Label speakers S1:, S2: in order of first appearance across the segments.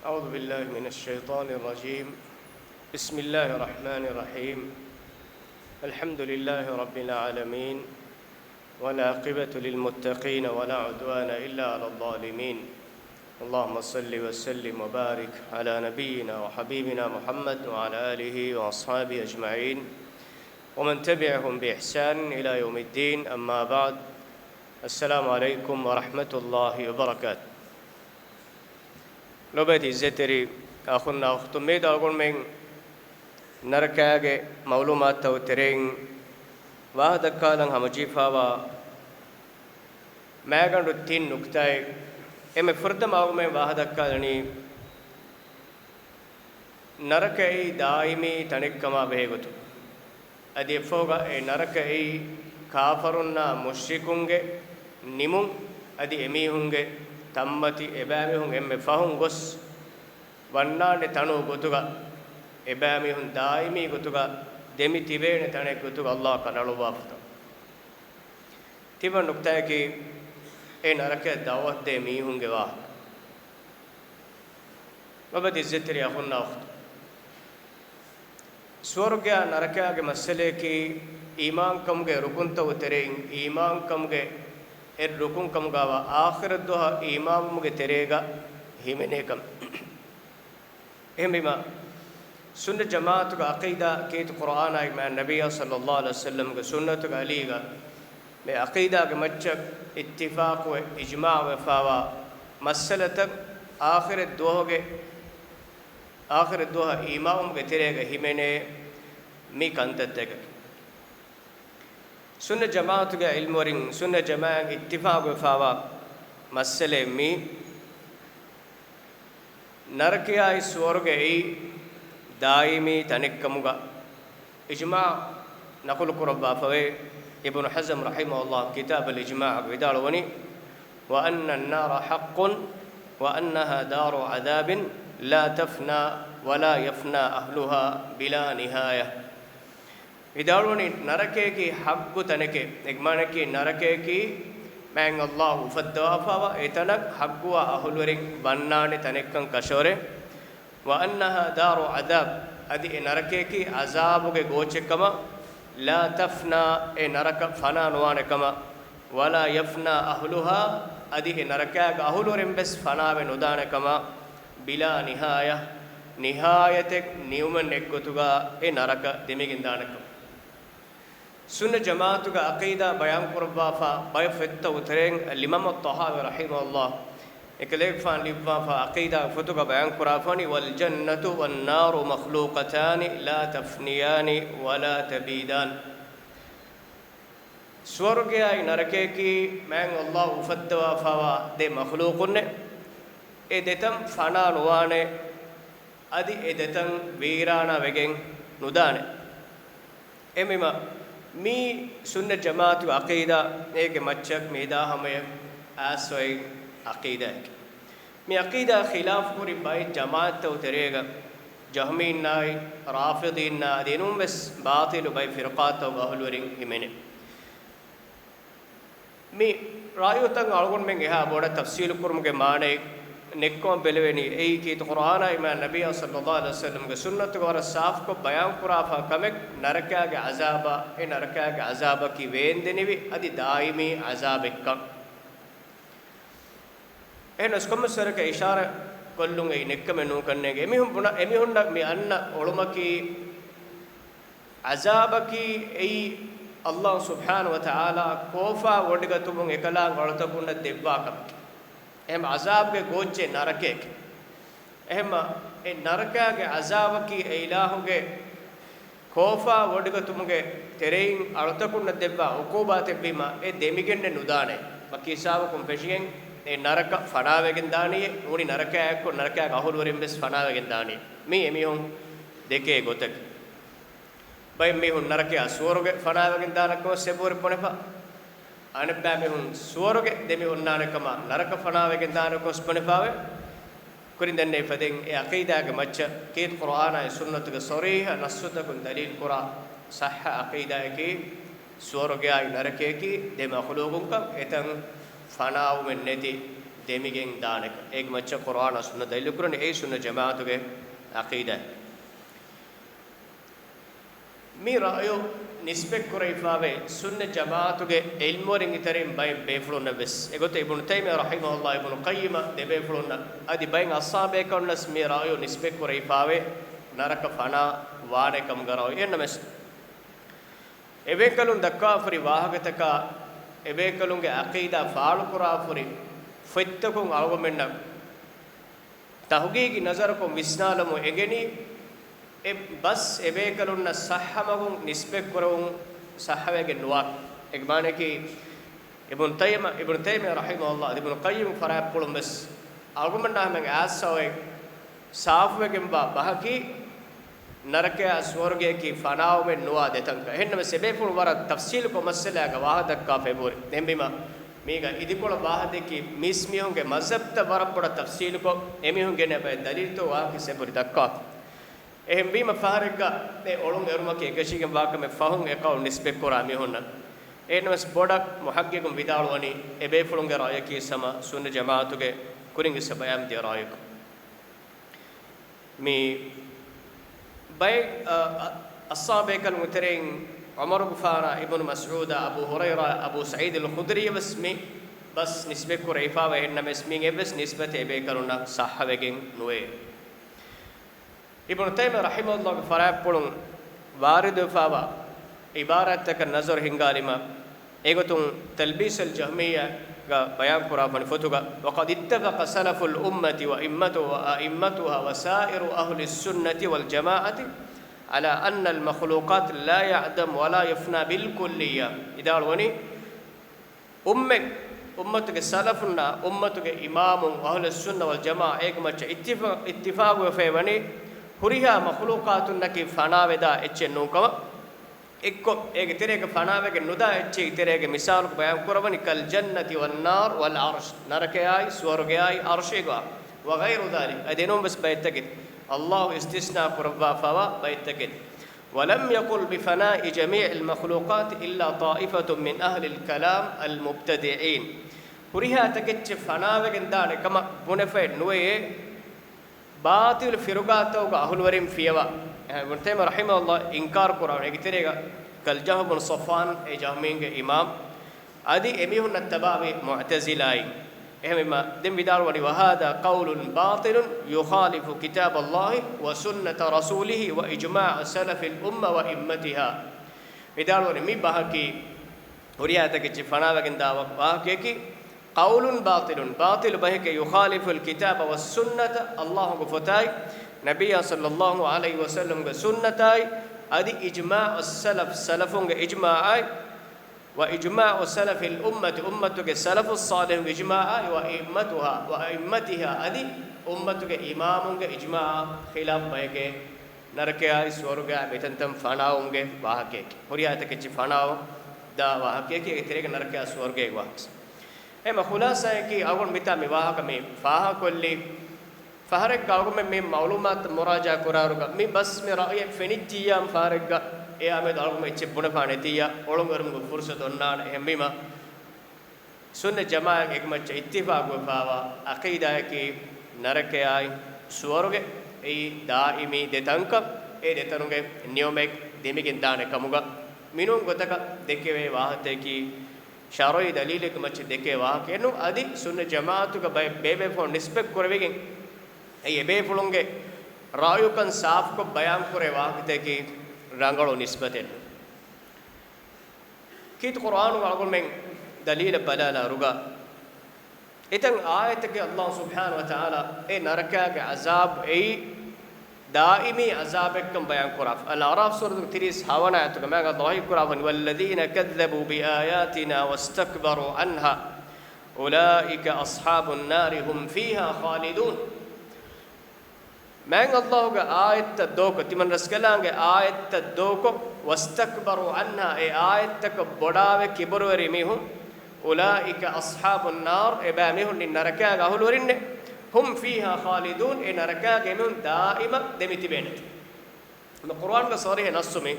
S1: أعوذ بالله من الشيطان الرجيم. بسم الله الرحمن الرحيم. الحمد لله رب العالمين، والعاقبة للمتقين ولا عدوان إلا على الظالمين. اللهم صل وسلم وبارك على نبينا وحبيبنا محمد وعلى آله وأصحابه أجمعين ومن تبعهم بإحسان إلى يوم الدين. أما بعد، السلام عليكم ورحمة الله وبركاته. لوبتي زتري أخونا أختم ميدا أقول من نركاجة معلومات توترين واحد كالن هم جيفاوا ما كان روتين نكتاي إما فرد ما هو من واحد كالني نركاي دائمي تنكما بهجتو أدي فوقا نركاي كافرنا مشركونجه نيمون أدي أميهونجه tammati ebamihun emme fahun gos wannane tanu gotuga ebamihun daimi gotuga demi tibene tane gotuga Allah kanalu wafta tiban nukta ki e narake dawat de mihun ge wa babadi zetri akhunna ukht swarga naraka ge masale ki iman kam ge rukun to uterein iman kam ge rukun kam gawa akhirat doha imam ge terega himene kam ehmima sunnah jamaat ga aqida ke qur'an ay ma nabiy sallallahu alaihi wasallam ge sunnat ga ali ga me aqida ge machak ittifaq wa ijma' wa fawa masalat akhirat doha imam ge terega himene mi kantatega सुन्नत जमात के इल्म वरिंग सुन्नत जमात इत्तिफाक वफावा मसले मी नरकिया स्वर्गे दायमी तनिक्कमुगा इज्मा नकुल कुरबा फवे इब्न हज़म रहिमहुल्लाह किताब अल-इज्मा विदालवनी व अन्न النار حق وأنها دار عذاب لا تفنى ولا يفنى أهلها بلا نهاية विदालवनी नरके की हक़्क़ु तनके एकमाने की नरके की मैंग अल्लाह उफ़द्दवाफ़ावा इतनक हक़्क़ुआ अहुलवरिंग बन्नाने तनक्कं कशोरे व अन्नहा दारु अदाब अदि नरके की अज़ाब के गोचे कमा ला तफ़ना ए नरक फ़ना नुआने कमा वला यफ़ना अहलुहा अदि नरके का अहुलवरिंग बस फ़ना वे नुदाने कमा बिला निहाया निहायतक न्यूमन नेक्कुतुगा ए नरक दिमिगिंदाने कमा सुन्नत जमात का अक़ीदा बयान कुरबाफा बाय फ़ित्ता उतरें इमाम अत-तहावी रहिमहुल्लाह एक लेखफान लिबाफा अक़ीदा फ़ुतु का बयान कुराफ़ानी वल जन्नतु वन नारु मख़लूक़तानि ला तफ़नियानि वला तबीदान स्वर्ग या नरके की मैंग अल्लाह उफ़द्दवाफ़ावा दे मख़लूक़ुन्ने ए देतम फ़ना नुआने अदि ए देतम वीराना वेगें नुदाने एमिमा मी सुन्नत जमात अक़ीदा एक मच्चक मेदा हमें आसोई अक़ीदा है मी अक़ीदा खिलाफ पूरी बाई जमात तो उतरेगा जहमीन नाई राफ़िदीन ना दिनुम बस बातिल बाई फ़िरक़ात तो अहलुरिंग हिमेने मी रायो तंग आलगुन में गया बोड़ा तफ़सील कुर्म के माने निक्कों बेलवेनी ए की तो कुरान आई मैं नबी सल्लल्लाहु अलैहि वसल्लम के सुन्नत को और साफ को बयान कुराफा कमेक नरका के अज़ाबा ए नरका के अज़ाबा की वेन देने भी अदि दायमी अज़ाब कम ए नस्कम सर के इशारा कोल्लुंगे निक्क में नू करने के एमी हुन मी अन्ना उलमा की अज़ाब की ए अल्लाह सुब्हान व तआला कोफा वडगा तुम एकला गलत कुंड देवा कम एम अज़ाब के गोचे नरके एम ए नरका के अज़ाब की इलाहुगे खोफा वडग तुमगे तेरेइन अर्थकुन देबा उकोबाते बीमा ए देमिगेन्ने नुदाने बकी साब कुम पेशियन ए नरक फनावेगिन दानिये उनी नरका को नरका गहुल वरिम बेस फनावेगिन दानिये मी एमिहुं देके गोतक बय मिहुं नरके अस्वरगे फनावेगिन दानको सेबोर पनेफा अनब्बा मिहुं स्वरगे देमि उन्नाने कमा नरक फनावेगिन दानको स्पनेफावे कुरिंदन्ने फदें ए अक़ीदा के मच्च के कुरान है सुन्नत के सरीह नस्सत को दलील कुरा सह अक़ीदा की स्वर्ग या नरके की दे मखलूकों का एतन फनाव में नेति demigen danek ek macca qur'an sunna dalil kurani ei sunna jamaatuge aqida mi ra'yo nisbek kurayfave sunna jamaatuge ilmorin iterim bay beflonna bes egote ibn taymiyyah rahimahullah ibn qayyim de beflonna adi bayin ashabe konnas mi ra'yo nisbek kurayfave naraka fana waane kam garaw ennames ebekalun dakka furi wahagataka ebekalunge aqida faalu qura furi fittakun argumenna tahqiqi nazarakum visnalamu egeni e bas ebekalunna sahhamagun nisbek kurun sahhawege nuwak egmane ki ibn taymiyyah rahimahullah ibn qayyim faraq pulum bes argumenna men asawe saafwegen ba bahaki नरकया स्वर्गे की फनाव में नुआ देतंक हेन्न में सेबे पुल वर तफसील को मसला का वाह दक्का फेबोर देंबिमा मीगा इदिकोल वाह दे की मिसमी होंगे मजहब त वरपड़ तफसील को एमी होंगे ने पे दलील तो वाह की सेबोर दक्का एहम बीमा फहरगा ने ओलुंग एरुमा के गशी के वाक में फहुं एकाउ निस्बे कोरामी होना एन मस बोडक मुहक्किक विदालवनी एबे फुलुंगे राय की समा सुन्न जमाअत के कुरिंग सबयाम दे राय को मी باي الصحابه المترين عمر بن فارا ابن مسعود ابو هريره ابو سعيد الخدري بس نسبه كريفا وانما اسمين بس نسبه ابي كرنا صحابين نوي ابن تيميه رحمه الله فراب پلون وارد فاوا عبارتك النظر هنگالما ايغتون تلبيس الجهميه بيان قرآن فتوغا وقد اتفق سلف الأمة وأئمتها وسائر أهل السنة والجماعة على أن المخلوقات لا يعدم ولا يفنى بالكلية إذا أروني أمتك سلفنا أمتك إمام أهل السنة والجماعة إيكما اتفاق وفيوني هريها مخلوقات نكي فنا ودا اتشنوكما ekko ege terege fanaawege nuda ecche terege misal ko bayan korabani kal jannati wan nar wal arsh narakayai swargayai arshega wa ghayru dhalik adenum bas baytakit allah istisna qurba fawa baytakit ولم يقل بفناء جميع المخلوقات إلا طائفة من أهل الكلام المبتدعين هريها تكتش فناوك دانه كما بنفيد نوي باطل فرقاتو أهل ورم فيوا ابن تيمية رحمه الله إنكار قرآن إكتريغا كالجهم بن صفوان جهمين إمام أدي أميهن التبابي معتزلاي إهما دم بدار وهذا قول باطل يخالف كتاب الله وسنة رسوله وإجماع سلف الأمة وإمتها بدار ونمي بحكي ورياتك جفنا وكندا وحكي قول باطل بهك يخالف الكتاب والسنة الله غفتاي نبي صلى الله عليه وسلم سنتاي ادي اجماع السلف سلفون اجماعاي واجماع سلف الامه امتك السلف الصالح اجماعاي وائمتها ادي امتك امامون اجماع خلاف بهك نركاي سورغا بتنتم فناونغ واهكه هرياتك چ فناو دا واهكه كي تريك نركا سورغه واس اما خلاصه كي اول متا مواهك مي فاه كلي فهرك قاوم من معلومات مراجعة كرارك مي بس مي رأي فنيتيام فهرك إيه أمد ألوم يجيبون فانتيا أولم غرم فرصة دونان هميما سنة جماعة إكمل اتفاق وفاوا عقيدة كي نركياي سوارك أي دائمي دتانك أي دتانك نيومك ديمكين دانة كموجا مينون غتك دكوا واحد كي شاروي دليلك مچ دكوا واحد كنو أدي سنة جماعة تو كباي بيبي فون نسبة كرويكين أي بيه فلونge رايوكن صاف کو بیان کرے وقت کی رنگلو نسبتن کیت قرآن واقول من دلیل بلالا رگا اتن آیت کے اللہ سبحانہ وتعالی اے نرکا کے عذاب ای دائمی عذاب کم بیان کرا الاعراف سورۃ 30 ہاونا ہے تو میں اللہ کرا والذین کذبوا بآیاتنا واستكبروا عنها اولئک اصحاب النار هم فيها خالدون من الله کا آیت دوک تمن رسکلانگے آیت دوک واستكبروا عنها اے آیت تک بڑاوے کبروری میہم اولئک اصحاب النار ابامہن نرکا گہلورن هم فيها خالدون اے نرکا گمن دائما دمیتی بینت القرآن کا صریح نص میں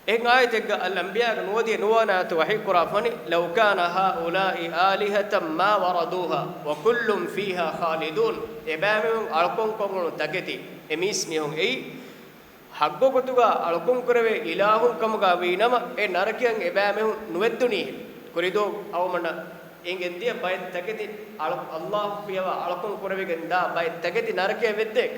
S1: إن آية الأنبياء نودي نوانا توحي قرافني لو كان هؤلاء آلهة ما وردوها وكل فيها خالدون إبامهم ألقون كون تكتي إميسمهم أي حقو كتوغا ألقون كروي إلههم كمغا وينما نركيان إبامهم نودني كريدو أو منا إن إنديا بايت تكتي الله فيها ألقون كروي كندا بايت تكتي نركيا بدك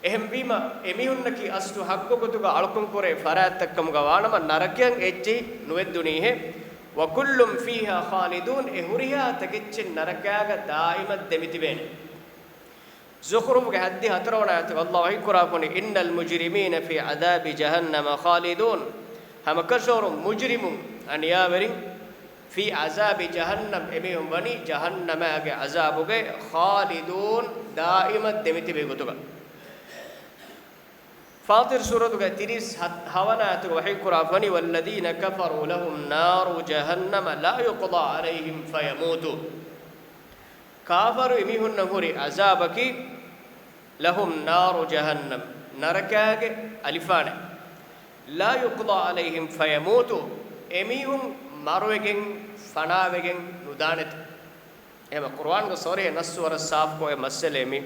S1: එහෙම වීම එමිහුන්නකි අස්තු හක්කොතුග අලකුම් කරේ ෆරාත්තක්කම ගවානම නරකයන් එච්චි නුවෙද්දුනීහෙ වකුල්ලුම් ෆීහා ඛාලිදුන් එහුරියා තගෙච්චි නරකයාග දායිම දෙමිතිබේනේ زخرف حدي هترون آيات الله يقرأون إن المجرمين في عذاب جهنم خالدون هم كشور مجرم أن يابرين في عذاب جهنم إميهم بني جهنم عذابك خالدون دائما دمتي بيقولوا فاطر سورة كتيرس هوانا وحي قرآن والذين كفروا لهم نار جهنم لا يقضى عليهم فيموتوا كافر إميهن نهوري عذابك لهم نار جهنم نركاك ألفان لا يقضى عليهم فيموتوا إميهم مروجين فناوجين ندانت إما قرآن كسورة نسور الصاف كوي مسلمي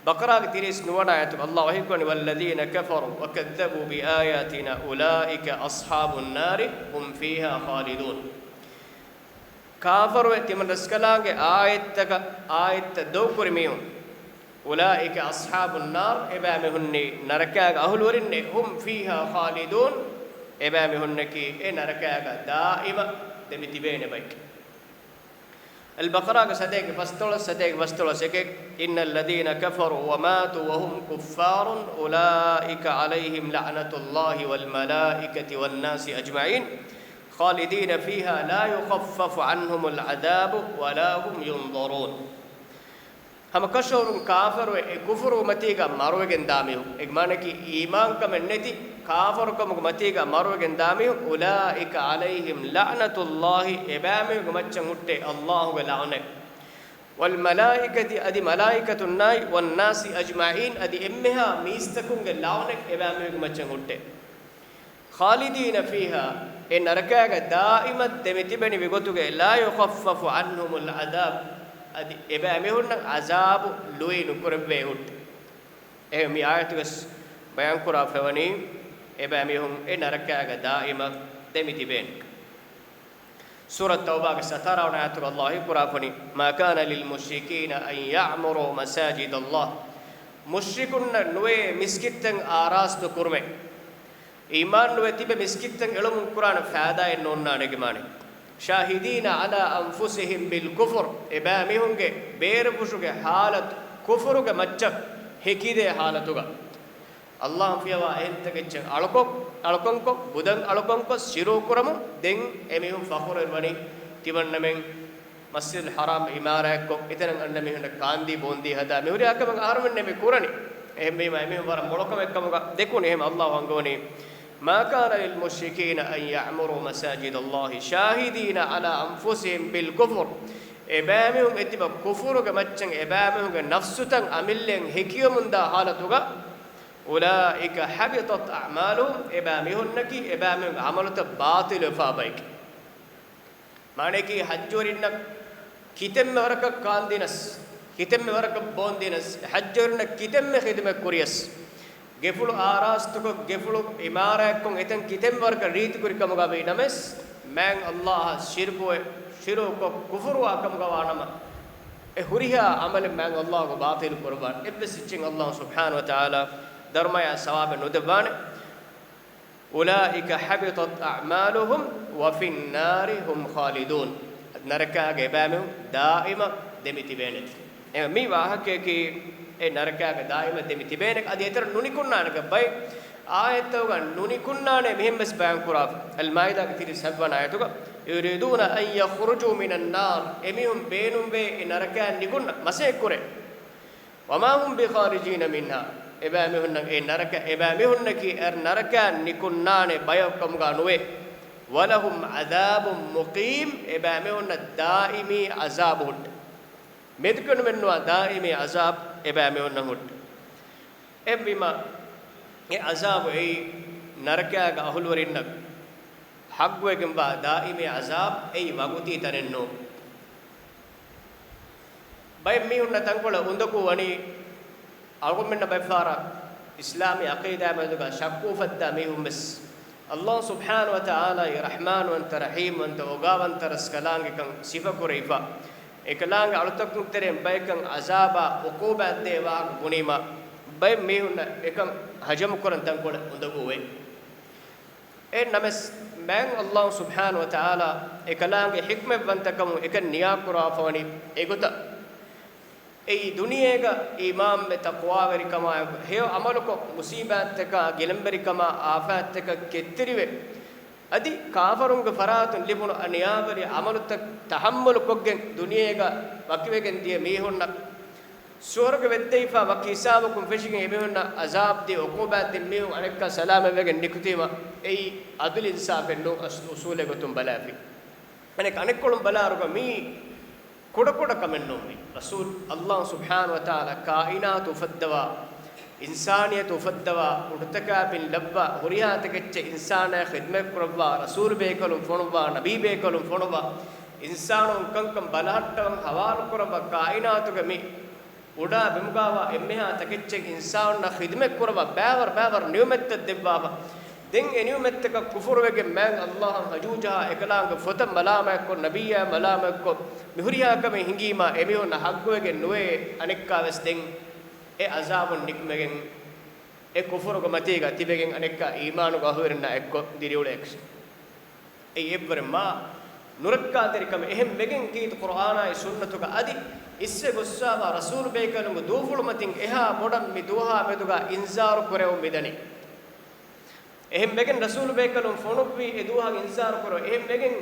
S1: بقرة تريس نوانا آيات الله يقول والذين كفروا وكذبوا بآياتنا أولئك أصحاب النار هم فيها خالدون كافر وتمن رسكلانge آيات دوكر ميون أولئك أصحاب النار إبامهني نركاغ أهلورني هم فيها خالدون إبامهنكي نركاغ دائما دمتبين بيك البقرة صدق فاستولا سكك إن الذين كفروا وماتوا وهم كفار أولئك عليهم لعنة الله والملائكة والناس أجمعين خالدين فيها لا يخفف عنهم العذاب ولا هم ينظرون هم كشور كافر وكفر متيجا مروجن داميو إجمانك إيمان كمنتي كافر كمتيجا مروجن داميو أولئك عليهم لعنة الله إبامي كمتشمت الله ولعنه والملائكة أدي ملائكة الناي والناس أجمعين أدي إمها ميستكون لعنك إبامي كمتشمت خالدين فيها إن ركاك دائما دمتبني بقولك لا يخفف عنهم العذاب أدي إبامهن عذاب لوي نكربهن مي آياتكس بيان كرا فوني إبامهم إن ركاك دائما دمتبين سورة التوبة سترى آيات الله كرا فوني ما كان للمشركين أن يعمروا مساجد الله مشركون نوي مسكتن آراس تكرمه إيمان نوي تبي مسكتن علم القرآن فادا إننا نجمانه شاهدين على أنفسهم بالكفر إبامهم کے بیر پوشو کے حالت کفر کے مچک ہکیدے حالتوگا اللہ فیوا انتگچ alkon ko budan alkon ko siro kuramu den emihum fakhur erwani tiwannmen masjid haram imara ko itenan annami hunda kandi bondi hada mehuri akam armen nemi kurani ehme emihum war molokam ekkam dekuni ehme allah angoni ما كان للمشركين أن يعمروا مساجد الله شاهدين على أنفسهم بالكفر إبامهم إتبا كفر كمتشن إبامهم نفسهم أملين هكيوم دا حالتها أولئك حبطت أعمالهم إبامهم نكي إبامهم عملت باطل فابيك معنى كي حجورنا كتم ورك كاندينس كتم ورك بوندينس حجورنا كتم خدمة كوريس gefulu arastuko gefulu imarakon eten kitem warka reeti kurikamuga be names man allah shiru ko kufru akamuga wanama e huriha amal man allah ko batil qurban ibsichin allah subhanahu wa ta'ala darmaya sawab nudban ulaika habitat a'maluhum wa fin nari hum khalidun naraka ge bamu daima demiti benet e mi wahake ki e narakaga daima demitibenek adi eter nunikunnaanaka bay ayatuga nunikunnaane mehembes bayan kuraf al maida kathiri sabban ayatuga yuriduna an yakhruju minan nar emihum beenum be e naraka nikunna mase kure wama hum bi kharijina minha ebamehunna e naraka ebamehunna ki er naraka nikunnaane bayakam ga nuwe walahum adhabun muqim ebamehunna daimi azabun medkunu menwa daimi azab إبامه النهود إبما عذاب أي නරකයාගේ අහුල් වරින්නක් හග්වෙගෙන් බා දායිමේ අසාබ් ඒ වගුති තනෙන්නෝ බයි මිහුන්න තංකොළ උඳකු වනි අල්ගොම්මෙන්න බයිෆාරා ඉස්ලාමී අකීදා මදුගා ශක්කු ෆද්දා මිහුම්ස් අල්ලාහ් සුබ්හානහු වතාලා රහ්මාන් වන්ත රහීම් වන්ත ඔගාවන්ත රස්කලාංගකම් සිෆකුරීෆා එකලාංග අලුතක්නුක් තරෙන් බයිකම් අසාබා උකූබා දේවා ගුනිමා බයි මිහුන්න එකම් හජම් කරන් තංකොළ උඳකු වේ ඒ නමස් මෑන් අල්ලාහ් සුබ්හානහු වතාලා එකලාංග හික්මෙ වන්තකම් එක නියා කුරාෆවනි ඒගොත ඒ දුනියේග ඊමාම් මෙ තක්වා වෙරිකම හේ අමලක මුසීබත් එක ගෙලම්බරිකම ආෆාත් එක කෙත්තිරිවේ අදි කාෆරුන්ග ෆරාතුන් ලිබුන අනියාවරි අමලුත් තහම්මුල් කොග්ගෙන් දුනියේග වකිවෙගෙන් දිය මීහොන්න ස්වර්ග වෙද්දේෆා වකිසාවකුම් ෆෙෂිගෙන් එබෙහොන්න අසාබ් දී උකූබත් දී මීහු අනෙක්ක සලාම වෙගෙන් නිකුතීම ඒ අදුල් ඉන්සාෆෙන් නෝ උසූලෙ ගතුම් බලාෆි අනෙක් අනෙක්කොළුම් බලාරුග මී කොඩ කමෙන්නෝමි රසූල් අල්ලාහ් සුබ්හානහු වතාලා කායිනාතු ෆද්දවා ඉන්සානියතු ෆද්දවා උඩතකාබින් ලබ්වා හුරියාතකච්ච ඉන්සානා ඛිද්මත් කරවා රසූල් බේකලුම් ෆොනවා නබී බේකලුම් ෆොනවා ඉන්සානුන් කංකම් බලහට්ටම් හවාල් කරවා කායිනාතුගමි උඩා බිමුගාවා එම්මෙහා තකච්ච ඉන්සානුන් ඛිද්මත් කරවා බෑවර් නියමෙත් දෙවවා දෙන් එනියමෙත්තක කුෆර් වෙගෙ මෑන් අල්ලාහ් හජූජා එකලාංග ෆොත මලාමක් කො නබියා මලාමක් කො මිහුරියා කම හිඟීමා එමිහොන හග්ගවෙගෙ නොවේ අනෙක්කාවස් දෙන් ඒ අසාබුන් නික්මගෙන් ඒ කුෆර් ගමතේග තිබෙගෙන් අනෙක්කා ඊමානු ගහවෙරන එක්ක දිරියුලෙක්ස් ඒ එබ්බර මා නුරක්කාතරිකම එහෙම් වෙගෙන් කීත කුර්ආනයි සුන්නතුක අදි ඉස්සේ ගොස්සාවා රසූල් බේකලුම දූෆුල් මතින් එහා බොඩම් මි දුහා මෙදුගා ඉන්සාරු කරෙව් මිදනි එහෙම් මෙගෙන් රසූල් බේකලුම් ෆොනුප්වි එදුහාගේ ඉන්සාර කරෝ එහෙම් මෙගෙන්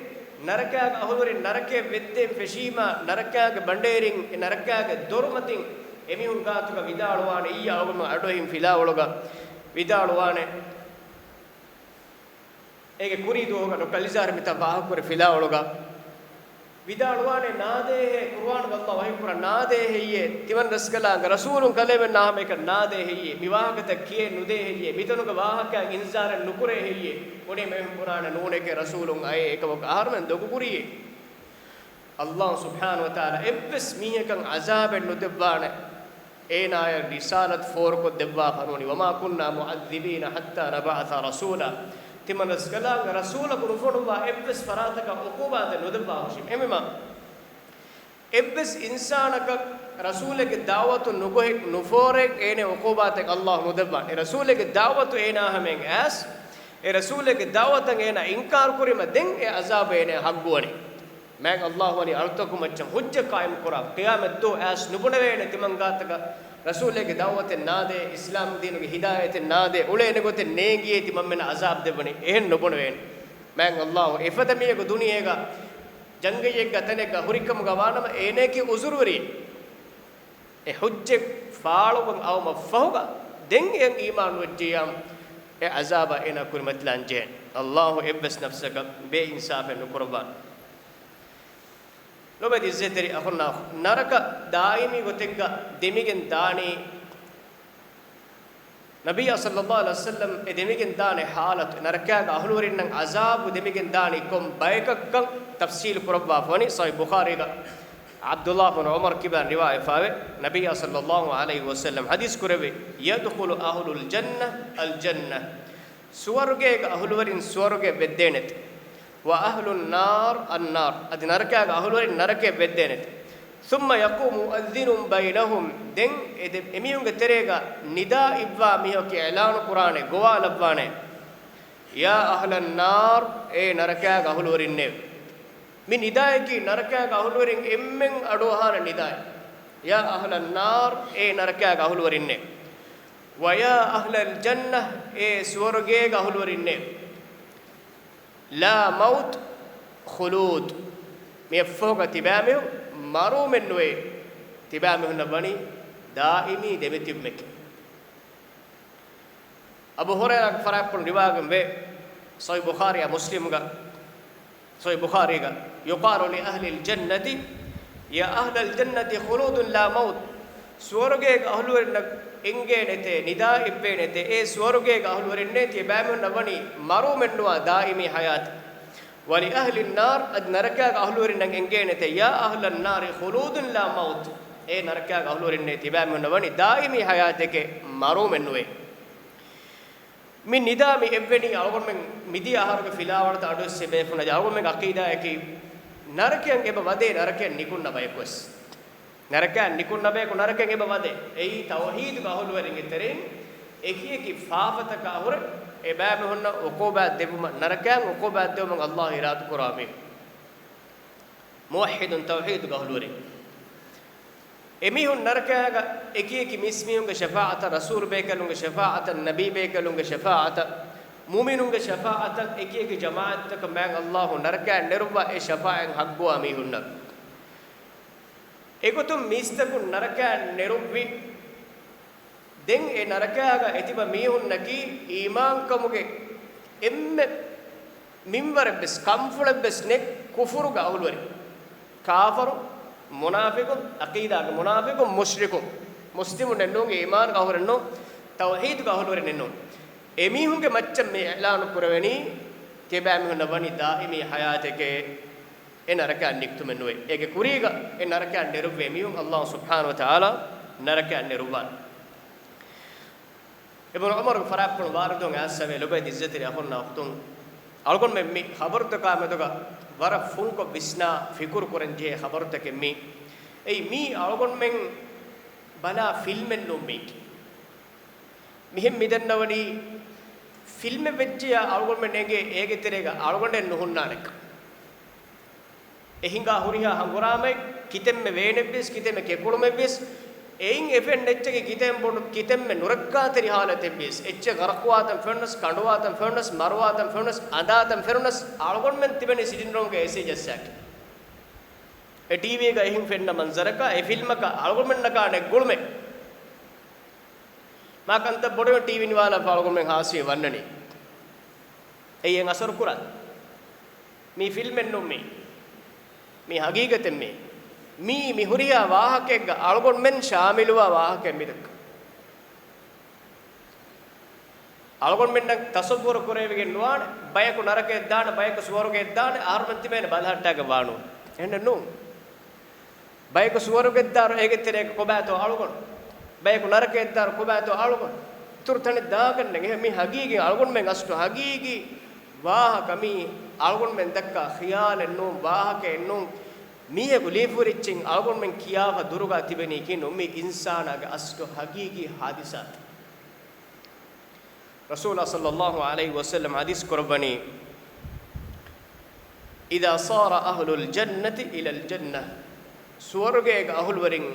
S1: නරකයාගේ අහුලුරින් නරකයේ වෙද්දේ ෆෙෂීමා නරකයාගේ බණ්ඩේරින් ඒ නරකයාගේ දොරමතින් එමිහුන් ගාතුක විදාලවානේ ඊයවම අඩොහිම් ෆිලාවලග විදාලවානේ ඒගේ කුරීදෝග නොකලිසාර මිත වාහකර ෆිලාවලග විදාලවානේ නාදේ කුර්ආන වල්ලා වහී කුර නාදේ හෙයේ තිවන් රස්කලාංග රසූලුන් කලෙවෙන් නාම එක නාදේ හෙයේ විවාහකත කියේ නුදේ හෙයේ මිතනුක වාහක ඉන්සාර නුකුරේ හෙයේ මොනේ මෙම් කුර්ආන නූනේගේ රසූලුන් අය එකවක ආහාරෙන් දොගු කුරියේ අල්ලාහ් සුබ්හානහු වතාලා එබ්බස් මීහකන් අසාබෙන් නුදෙබ්වාන ඒනාය රිසාලත් ෆෝරකො දෙබ්වා ෆනෝනි වමා කුන්නා මුඅද්දිබීන හත්තා නබඅත රසූලා තිමනස් කලාංග රසූල කුරුෆොනුවා එබ්බස් ෆරාතක උකූබාත නුදබ්වා හෂිම් එමෙම එබ්බස් ඉන්සානක රසූලගේ දාවතු නුගොහෙක් නුෆෝරෙක් ඒනේ උකූබාතක අල්ලාහ් නුදබ්වා ඒ රසූලගේ දාවතු ඒනා හැමෙන් ඇස් ඒ රසූලගේ දාවතන් ඒනා ඉන්කාර කුරිම දෙන් ඒ අසාබ ඒනේ හග්ගුවනි මෑන් අල්ලාහ් වනි අල්තකු මච්චන් හුජ්ජ කායම් කුරා ඛියාමත් දෝ ඇස් නුබුන වේනේ තිමන් ගාතක රසූලගේ දාවතෙන් නාදේ ඉස්ලාම් දීනුගේ හිදායතෙන් නාදේ උලේන ගොතේ නේගියේ තිමන් මෙන අසාබ් දෙවනේ එහෙන් නොබොන වේනේ මෑන් අල්ලාහ් එෆතමියක දුනියේක ජංගියෙක් ගතනෙක හුරිකම ගවානම ඒනේකි උසුරුවරි ඒ හුජ්ජ ෆාලුවන් අවම ෆහුග දෙන් එන් ඊමාන් වජ්ජියම් ඒ අසාබ එන කුරිමත්ලන් ජෙන් අල්ලාහ් එබ්බස් නෆ්සක බේ ඉන්සාෆෙන් නුකුරබා ලොබදි ඉස්සෙතරි අඛුන්නා නරක දායිමි ගොතෙක්ග දෙමිගෙන් දානි නබිය සල්ලල්ලාහු අලයිහි වසල්ලම් ඒ දෙමිගෙන් දානේ حالت නරකයාග අහුලුවරින් නම් අසාබු දෙමිගෙන් දානි කොම් බයකක්කම් තෆ්සීල් කුරබ්වා ෆනි සයි බුඛාරිග අබ්දුල්ලාහ් බින් උමර් කිබන් රිවාය ෆාවේ නබිය සල්ලල්ලාහු අලයිහි වසල්ලම් හදීස් කුරවේ යද්ඛුලු අහ්ලුල් ජන්න අල් ජන්න ස්වර්ගයේ අහුලුවරින් ස්වර්ගයේ වෙද්දේනෙත් وأهل النار النار أدي نركع أهل نركع بدينت ثم يقوم مؤذن بينهم دين إميون كتريجا نداء إبوا ميو كإعلان القرآن جوال أبوانه يا أهل النار إيه نركع أهل ورينه من نداء كي نركع أهل ورين إمن أدوهان نداء يا أهل النار إيه نركع أهل ورينه ويا أهل الجنة إيه سورجع أهل ورينه لا موت خلود ميفوق تبامه مارو منوي تبامه نبني دائمي دبتيمك أبو هريرة فرق رواية به صحيح بخاري مسلم صحيح بخاري يقال لأهل الجنة يا أهل الجنة خلود لا موت سورجك أهل engenete nida ibbenete e swarge ga ahlurinne tie baamun nawani maru mennuwa daimi hayat wali ahli an-nar ad naraka ga ahlurinne engenete ya ahlan nar khuludun la maut e naraka ga ahlurinne tie baamun nawani daimi hayateke maru mennuwe min nidami evveni algon men midi aharuge filawarta adu sebefuna algon men aqida eki naraken eba wade naraken nikunna bayekos naraken nikunna bayeku naraken eba wade ei tawhid bahulu werin iterin eki faafata ka hore eba me honna uquba debuma naraken uquba debuma Allah irad qurami muwahhidun tawhid bahulu werin emihun narakaga eki mismiyunge shafaata rasul bekalunge shafaata nabi bekalunge shafaata mu'minunge shafaata eki jamaat tak mang Allah naraka nerwa e shafa'en haggo amihunna egotum mistakun naraka nerubbi den e narakaga etiba mihunna ki iman kamuge emme minwar bes kamfule bes nek kufuru ga ulwari kafaru munafiqun aqida ga munafiqun mushrikun muslimun nennonge iman ga horenno tawhid ga horenno emihunge maccam me i'lan kurweni keba mihunna wani daimi hayateke enaraka niktumenwe ege kuriga enaraka nerubwe emihun Allah subhanahu wa ta'ala naraka neruban ibn umar faraqun waradun asave lobe izzati akhonna waqtun algon me mi khabar to ka medoga wara funko bisna fikur koren je khabar to ke mi ei mi algon men bala filmen no mi mihem midannawani film vejja algon men ege terega algon den nuhunnanek ehinga huriha hangurame kitemme veenebbes kitemme kekulumebes ein efen netchege kitemme nurakkaateri halatebbes etche garqwaatan fennas kanduwaatan fennas marwaatan fennas adaatan fennas algon men tibeni sidinronge ese jassak e tv ga ehin fenna manzaraka e film ka algon men naka ne gulme ma kanta bodo tv ni wala algon men hasiye wannani eyen asar kuran mi film en no mi haqiqaten mi huriya wahakek ga algon men shamiluwa wahake midak algon men nak tasawwur korevegen nuwan bayaku narake daana bayaku swarge daana armanti men balhatta ga waanu enna nu bayaku swarge daaro egetere ko bato algon bayaku narake daaro ko bato algon turtane daagan nge mi haqiqi algon men astu haqiqi wahakami algon men dakka khiyal ennu wahake ennu miye gulifurichin algon men kiyawa duruga tibeni kin ummi insana ga astu haqiqi hadisat rasulullah sallallahu alaihi wasallam hadis qurbani idha sara ahlul jannati ila al jannah swarge ga ahlul warin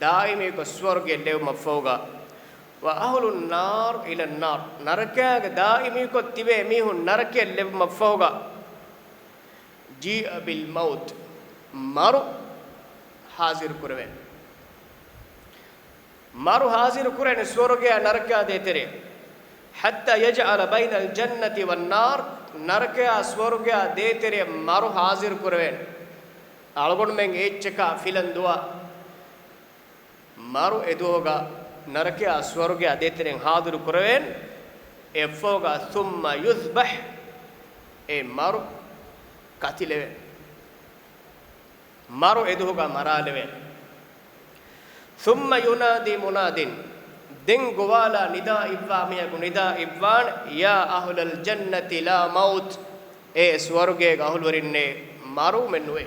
S1: daime ko swarge lew mafawga wa ahlun nar ila an nar naraka ga daime ko tibe mihun narake lew mafawga ji bil maut maru hazir kurven maru hazir kurven swarge naraka detere hatta yaj'ala bayna al jannati wan nar naraka swarge detere maru hazir kurven algon men echka filanduwa maru edoga naraka swarge detere hazir kurven efoga thumma yuthbah e maru katileve maru eduga maraleve thumma yunadi munadin den gowala nida ibwa miya gunida ibwan ya ahlul jannati la maut e swarge ga ahulwarinne maru menwe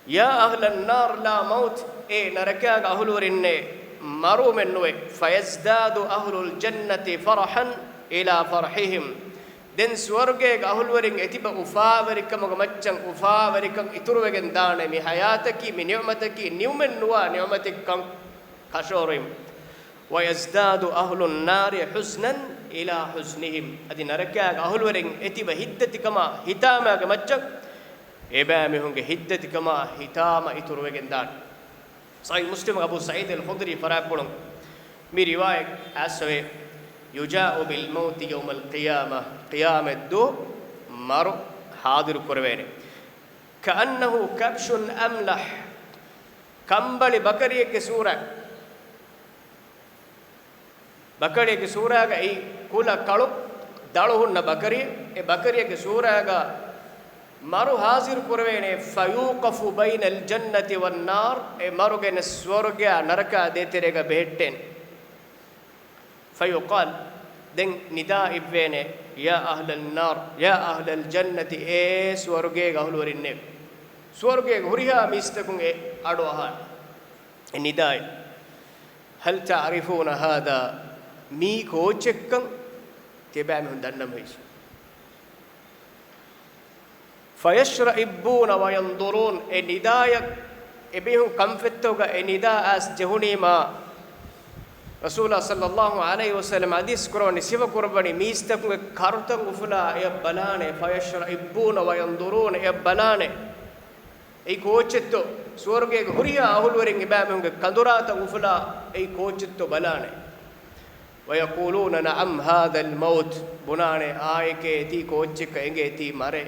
S1: ya ahlan nar la maut e naraka ga ahulwarinne maru menwe fayazdadu ahlul jannati farahan ila farhihim den swarge ga ahulwarin etiba ufawarikam ga maccan ufawarikam iturwegen daane mi hayataki mi ni'mataki niumen nuwa ni'matikam kashorim wa yazdadu ahlun nari husnan ila husnihim adi naraka ga ahulwarin etiba hiddatikama hitama ga maccan eba mihunge hiddatikama hitama iturwegen daan sahih muslim abu sa'id al-khudri faraqulun mi riwayat aswe يجاء بالموت يوم القيامة قيامة دو مر حاضر كروين كأنه كبش أملح كمبل بكري كسورة bakariye suraga ei kula kalu daluhunna bakariye e bakariye suraga maru hazir kurvene fayuqafu bainal jannati wan nar e marugene swarga naraka deterega behetten fayuqal den nida ibvene ya ahlal nar ya ahlal jannati e swarge gahlurinne swarge huriha mistakun e adu ahan e nidai hal ta'rifuna hada mi kochekkan tebam hun dannam heis fayashra'ibuna wa yanzurun e nidaya ebihun kamfettoga e nida as jehunima rasulullah sallallahu alaihi wasallam hadis koroni siva kurbani mistakun karutan ufula e balane fayashra'ibuna wa yanzurun e balane ei koochetto swarge huriya ahulwarin ibamehunge kandurata ufula ei koochetto balane wa yaquluna na'am hadha al-maut bunane aayke ti koocheka enge ti mare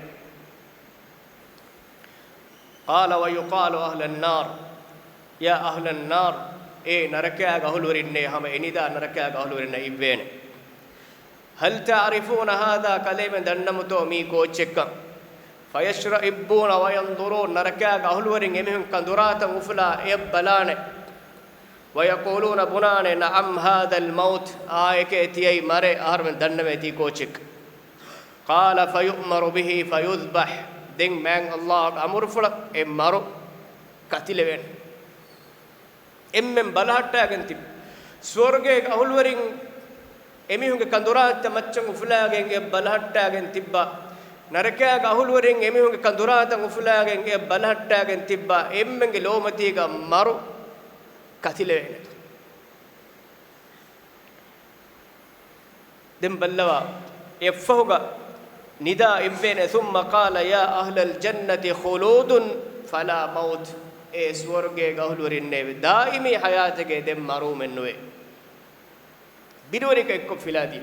S1: qala wa yuqalu ahla an-nar ya ahla an-nar e narakaga ahulwarinne hama enida narakaga ahulwarinne ibvene hal ta'rifuna hadha kalemen dannamuto mi koocheka fayashra'ibuna wa yanzurun narakaga ahulwarin emehun kandurata ufla ebbalane wa yaquluna bunane na'am hadha al-maut aayke tiyai mare aharmen danname ti kochik qala fayu'maru bihi fayudhbah den man allah amur fula e maru katileven emmen balahattagen tib swarge ahulwarin emehunge kandurata maccan uflagen e balahattagen tibba narakaga ahulwarin emihunge kanduratan ufulagen e balhattagen tibba emmenge lomatiga maru katilene dem ballawa effahuga nida ibvene thumma qala ya ahlal jannati khuludun fala maut e swarge ahulwarin ne daimi hayatage dem maru menwe bidorika ekko filadi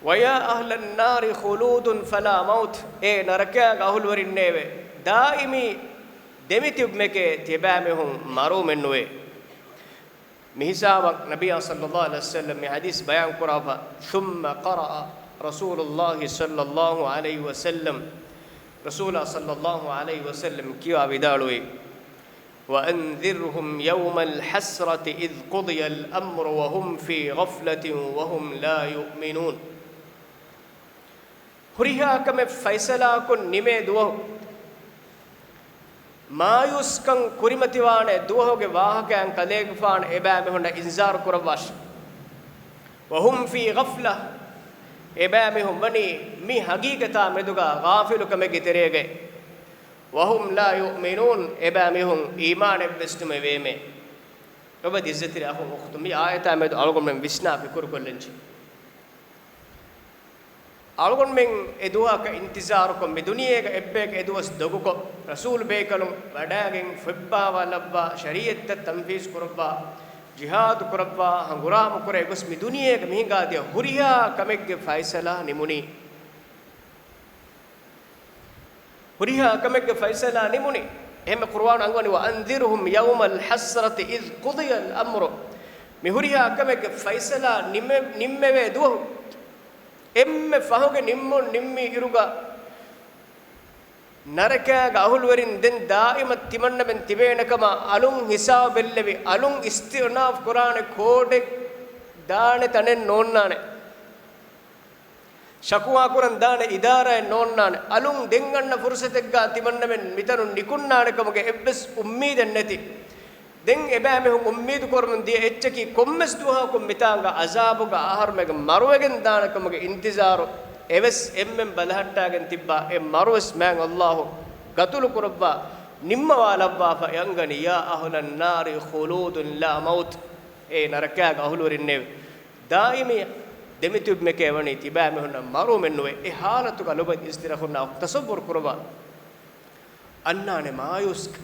S1: ويا أهل النار خلود فلا موت إيه نركع أهل ورنّيبه دائمي دمتيب مكة تبامهم مارو منوي مهساب نبي صلى الله عليه وسلم من حديث بيان قرابة ثم قرأ رسول الله صلى الله عليه وسلم رسول صلى الله عليه وسلم كيوا بدالوي وأنذرهم يوم الحسرة إذ قضي الأمر وهم في غفلة وهم لا يؤمنون huriha kame faisala kon nime duwo mayuskan kurimatiwane duwoge wahakan kalege faan ebame honda inzar kurawash wa hum fi ghafla ebame hum bani mi hagigata meduga ghafilu kame giterege wa hum la yu'minun ebame hum iman ebstume veme oba dizzatira ahu ukhtu mi ayata med algon men visna fikur kollenchi algon men eduha ka intizar ko me duniye ga ebbe ka eduwas dogu ko rasul be kalum wadagen febba walabba shariat tanfiz kurba jihad kurba hanguram kure gus me duniye ga mihinga de huriya kamegge faisala nimuni huriya kamegge faisala nimuni ehme qur'an angoni wa anzirhum yawmal hasrati iz qudiya al amru me huriya kamegge faisala nimmeve duhu emme fahuge nimmon nimmi iruga narakaga ahulwarin den daimat timanna ben tibenakama alun hisab bellevi alun istirnaf qur'ane kode daane tanen nonnane shakwa kuran daane idara nonnane alun denganna fursategga timanna ben mitanun nikunnane kamage ebbes ummiden neti den ebame hum ummid kormun die etchaki kommes duha kom mitanga azabuga aharmega marwegen danakamge intizaru eves emmem balhattagen tibba em marwes man allah gatul kurba nimma walabba fa yangani ya ahlan nari khuludun la maut e narakaga ahlurinne daimi demitub mekevani tibame honna maru menwe e halatuga loba istirahunna tasawwur kurba annane mayusk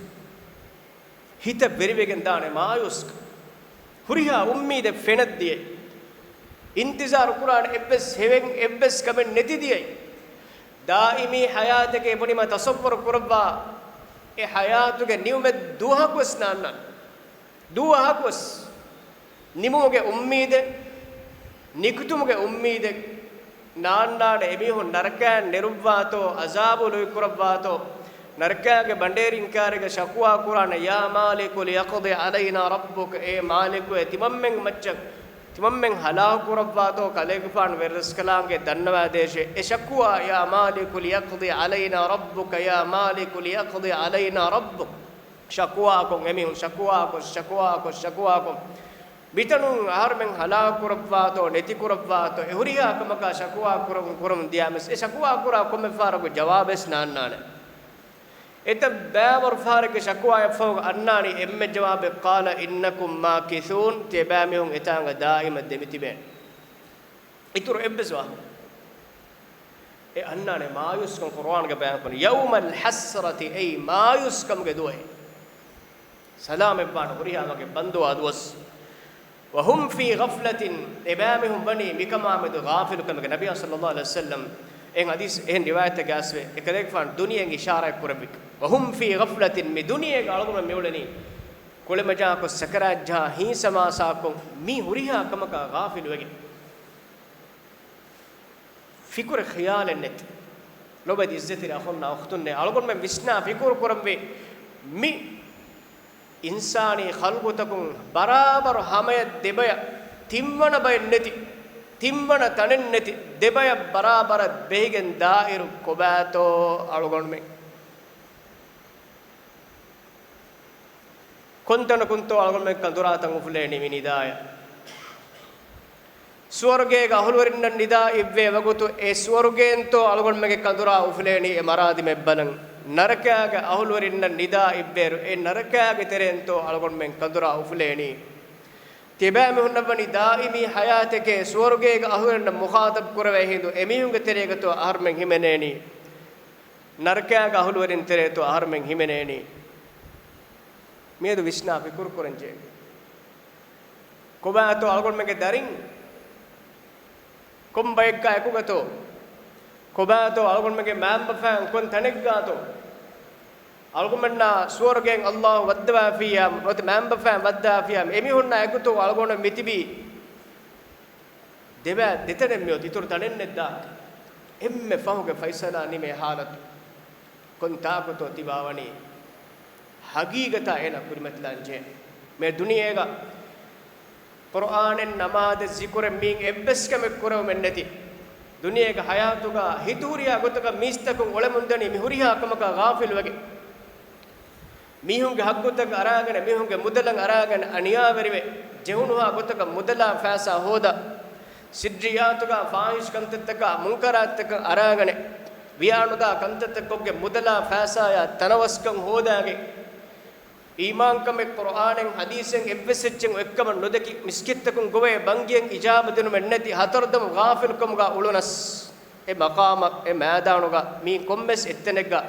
S1: hita berivegen daane mayusk huriha ummide fenaddiye intizar qur'an ebbes heven ebbes kamen netidiyai daimi hayatake bunima tasawwur kurba e hayatuge niumed duhakos nanna duhakos nimuge ummide nikutumuge ummide naannade emihun narkan nerubwato azabu luikurabwato narkage banderi inkarege shakwa qur'ana ya maliku liyaqdi alaina rabbuk e maliku etimammen macchak timammen hala kurabwato kalegfan verskalange dannwa deshe e shakwa ya maliku liyaqdi alaina rabbuk ya maliku liyaqdi alaina rabbuk shakwa ko emihun shakwa ko bitanun aharmen hala kurabwato neti kurabwato e huriya kamaka shakwa kurum diames e shakwa kura komme farago jawabes naannane eta babar farike shakwa yafog annani emme jawab qala innakum makithun tebamihum etanga daima demitiben itur ebbeswa e annane mayus kon qur'an ge bayan kon yawmal hasrati ay mayus kam ge doe salam e ban huriya mage bandu adwas wa hum fi ghaflatin tebamihum bani mikama med ghafil kam ge nabiy sallallahu alaihi wasallam en hadis en riwayat gaswe ekadek fan duniyen ishara kurabik wa hum fi ghaflatin mi duniye galguna mewleni kolemaja ko sakarat ja hi samasa ko mi huriha kamaka ghafil wege fikur khayal net lobad izzati akhunna akhtunne algon men visna fikur kurambe mi insani khalqutakum barabar hamaya debaya timmana bay neti timmana tanen neti debaya barabar begen dairu kobato algon men kontana kunto algon men kanduratan ufleni minidaya swarge ga ahulwarinna nida ibbe wagutu e swargento algon mege kandura ufleni e maradi mebbanan narakaga ahulwarinna nida ibberu e narakaga terento algon men kandura ufleni tibame hunnabani daimi hayateke swarge ga ahulwarinna mukhatab kurave hindu emihunge teregato aharmen himeneni narakaga ahulwarin tereto aharmen himeneni medu visna fikur kuranje kobato algon mege darin kombayka ekugato kobato algon mege mamba fan kon taneggato algon menna swargen allah wadwa fiyam not mamba fan wadda fiyam emi honna ekuto algon mitibi deba detene me ditur tanen nedda emme fahuge faisala nime halat kon taakoto tibawani hagigata ena kurimatlanje me duniyega qur'anen namaz zikr min ebbeskame kuraw menneti duniyega hayatuga hituriya gotuga mistakun olemundani mihuriya kamaka ghafil wage mihunge haggutaga aragana mihunge mudalan aragana aniya verive jehunuha gotuga mudala faasa hoda sidriyatuga fahish kantattaka munkarataka aragane viyanuga kantattakogge mudala faasa ya tanawaskan hodage iman kame qur'anen hadisen ebbesechchen ekkam nodeki miskittakun gove bangien ijabadunu menneti hatardam ghafil kumga ulunas e maqama e maadanuga mi kommes ettenega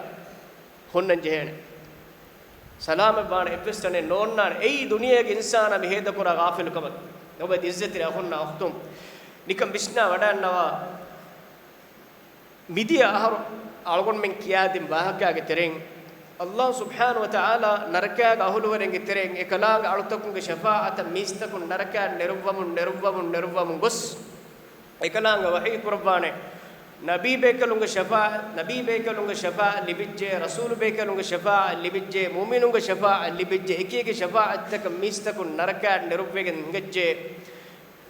S1: honnan jehene salam baan ebbestane nonnan ei duniyege insana mi heda kura ghafil kam nobe izzati rahunna akhtum nikam bisna wadannawa midiya ahar algon men kiyadim bahakage tereng Allah subhanahu wa ta'ala narakaga ahulwarenge tereng ekalaga alutakunge shafaata mistakun naraka neruvvamun gos ekalaga wahi qurbane nabi bekalunge shafa'a libijje rasul bekalunge shafa'a libijje mu'minunge shafa'a libijje ekige shafa'at tak mistakun naraka neruvvegen ngejje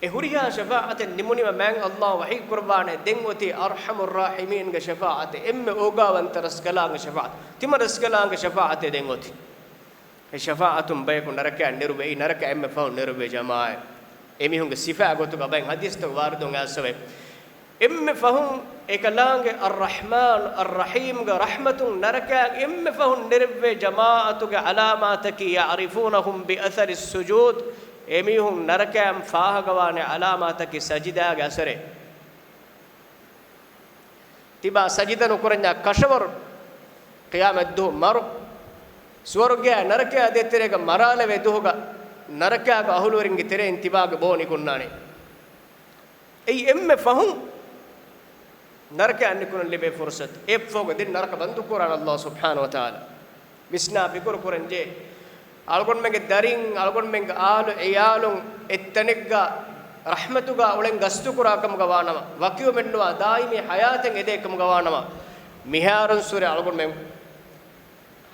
S1: e huriya shafa'aten nimunima man Allah wahi qurbane dengoti arhamur rahimin ge shafa'ate emme ogawan taraskalange shafa'at timaraskalange shafa'ate dengoti e shafa'atum bayku naraka nerube e naraka emme faun nerube jamaa emi hunge sifa gotu ga ben hadis to wardon asave emme fahum ekalange arrahman arrahim ge rahmatun naraka emme fahun nerube jamaatu ge alamataki ya'rifunahum bi athari sujud emihum narakam faahagawane alamataki sajida ga asare tiba sajida no kuranya kashawar qiyamat du maru swarga naraka deterega marale ve duga naraka ga ahulweringe tere intiba ga boni kunnane ei emme fahum naraka annikun libe fursat e foga din naraka bandu quran allah subhanahu wa taala bisna bikur kuranje algon menge darin algon menge alu iyalun ettanegga rahmatuga ulen gastu kurakam gawanama wakiyo mennuwa daimi hayaten edekam gawanama miharun sura algon men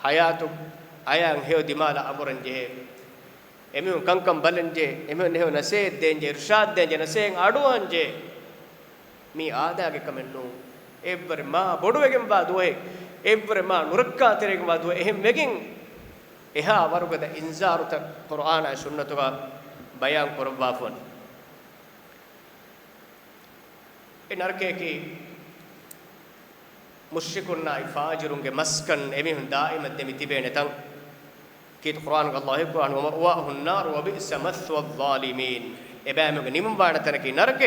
S1: hayatu ayan heo dimala amuran je එමෙ කංකම් බලන්ජේ එමෙ නෙහ නසේ දෙන්ජේ ඉර්ෂාද් දෙන්ජේ නසෙන් අඩුවන්ජේ මේ ආදාගේ කමෙන්නෝ එවර මා බොඩුවෙගෙන් බාදුවේ එවර මා නුරක්කා තෙරෙගෙන් බාදුවේ එහෙම මෙකින් එහා වරුගද ඉන්සාරුත කුර්ආන සුන්නතුක බයන් කරවවෆොන් ඒ නරකේකි මුෂ්රිකුන්නායි ෆාජිරුන්ගේ මස්කන් එමෙ දායිම දෙමි තිබේ නැතන් كيت قرآن الله يقول ومأواه النار وبئس مثوى الظالمين إبامك نمم بانتنك نرك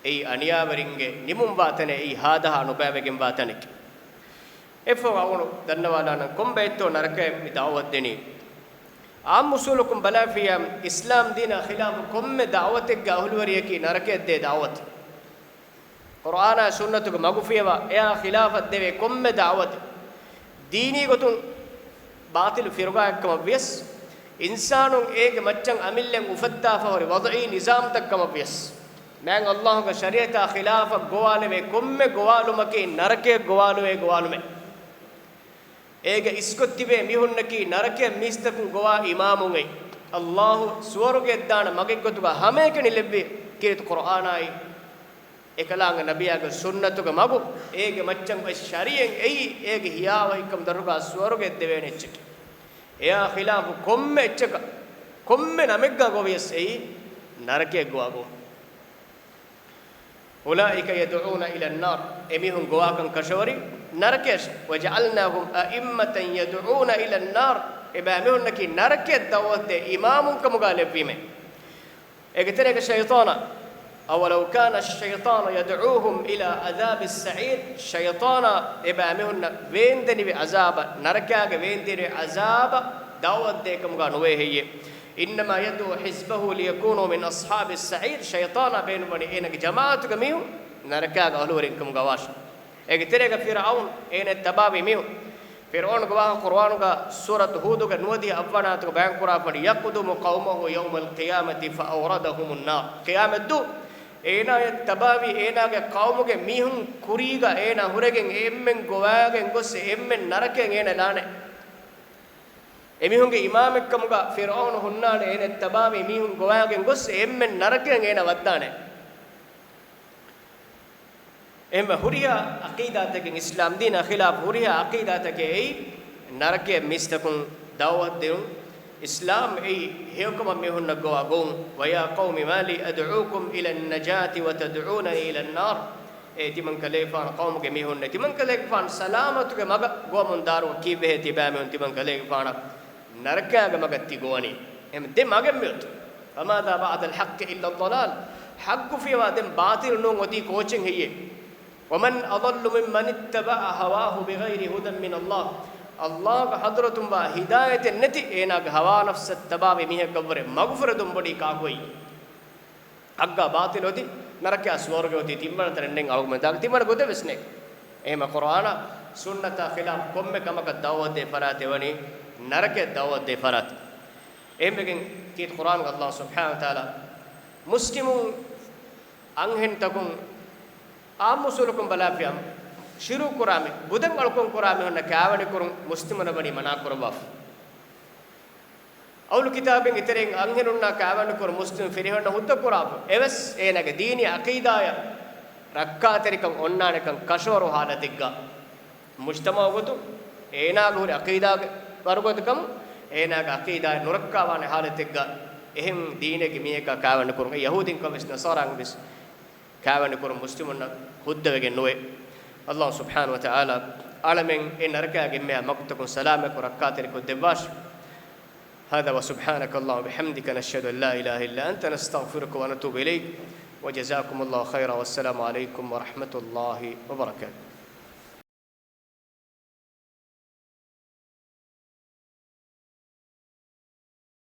S1: أي أنيا برينج نمم باتن أي هذا نبامك باتنك إفوا أونو دنوانا نكم بيتو نرك مدعوة ديني عام مسؤولكم بلا فيها إسلام دين خلاف كم دعوتك أهل وريكي نرك دي دعوت قرآن سنتك مغفية يا خلاف الدوي كم دعوت ديني قطن باطل فرقاكم بيس انسانون ايگ مچن املن افتا فور وضعي نظام تکم بيس مان الله کا شریعت خلاف گوالے میں کم گوالو مکی نرکے گوالو اے گوالو میں ایگ اسکتیبے میہن کی نرکے میستک گوا اماموں گئی اللہ سورگے دان مگے گتگا ہمیں کہ لبی کیت قرآن آئی එකලාංග නබියාගේ සුන්නතුක මගු ඒගේ මච්චන් ශරීයෙන් එයි ඒගේ හියාවයිකම් දරුගා ස්වර්ගෙ දෙවෙනෙච්චක එයා ඛිලාෆ කොම්මෙ එච්චක කොම්මෙ නමෙග්ගා ගොවියස් එයි නරකේ ගෝවගෝ උලායික යදුඋන ඉලා النار එමිහුන් ගෝවාකම් කෂවරි නරකේස් වජල්නාහුම් අඉම්මතන් යදුඋන ඉලා النار එබෑමිහුන් නකි නරකේ දවවතේ ඉමාමුන් කමුගා ලැබීමේ ඒකතරේක ෂයිතානා أولو كان الشيطان يدعوهم إلى عذاب السعير شيطانا إبامهن وين دني بعذاب نركاك وين دني عذاب دعوت ديكم قانوه هي إنما يدعو حزبه ليكونوا من أصحاب السعير شيطانا بين بني إنك جماعتك ميو نركاك أهلورينكم قواش إكتريك فرعون إن التبابي ميو فرعون قواه قرآن سورة هود نودي أفناتك بين قرآن يقدم قومه يوم القيامة فأوردهم النار قيامة دو ඒනා තබාවි ඒනාගේ කවුමුගේ මිහුන් කුරීගා ඒනා හුරගෙන් එම්මෙන් ගෝවාගෙන් ගොස් එම්මෙන් නරකෙන් ඒන ලානේ එමිහුන්ගේ ඉමාමෙක්කමුගා ෆිරഔන් හුන්නානේ ඒන තබාවි මිහුන් ගෝවාගෙන් ගොස් එම්මෙන් නරකෙන් ඒන වද්දානේ එම්ම හුරියා අකීදාතකින් ඉස්ලාම් දීන ඛිලාෆ හුරියා අකීදාතකේ ඒ නරකයේ මිස්තකුන් දවවත් දෙුන් إسلام أي هيكم مهن جواجون ويا قوم ما لي أدعوكم إلى النجاة وتدعونني إلى النار أي تمن كليفان قوم جميعهن تمن كليفان سلامتك ما جوا من دارو كيف هي تبامون تمن كليفان نركع ما قتي جواني هم دم ما جمعت فماذا بعد الحق إلا الضلال حق في وادم باطل نوم ودي كوتشين هي ومن أضل ممن اتبع هواه بغير هدى من الله الله حضرتم با هدايه النتي اينا هوا نفس التباب ميه قبر مغفرتم بڑی کا کوئی اگا باطل ہوتی نرک اسورگ ہوتی تیمن ترنڈنگ اوگ میں داگ تیمن گوتے وسنے ایم قرآن سنت خلاف کم کم کا دعوت دے فرات ونی نرک دعوت دے فرات ایم بگن کیت قرآن اللہ سبحانہ و تعالی مسلم انہن تکم عام مسلکم بلا فیام شروع کرامے بدن الکون کرامے ہن کاونے کرن مسلمن بنی منا کرواف اول کتابیں اتریں انہننا کاونے کر مسلم فریہن ہد کراف ایوس اینگ دینی عقیدہ رکاتریکم اونانکم کشور حالتگا مجتمع گتو اینا گور عقیدہ ورگتکم اینا عقیدہ نرکاوان حالتگا اہم دین کی میکا کاونے کرن یہودین کو بس نصاران بس کاونے کرن مسلمن ہد وگے نوے الله سبحانه وتعالى عالمين إن ركع جميع مقتكم سلامك وركاتك والدباش هذا وسبحانك الله وبحمدك نشهد أن لا إله إلا أنت نستغفرك ونتوب إليك وجزاكم الله خيرا والسلام عليكم ورحمة الله وبركاته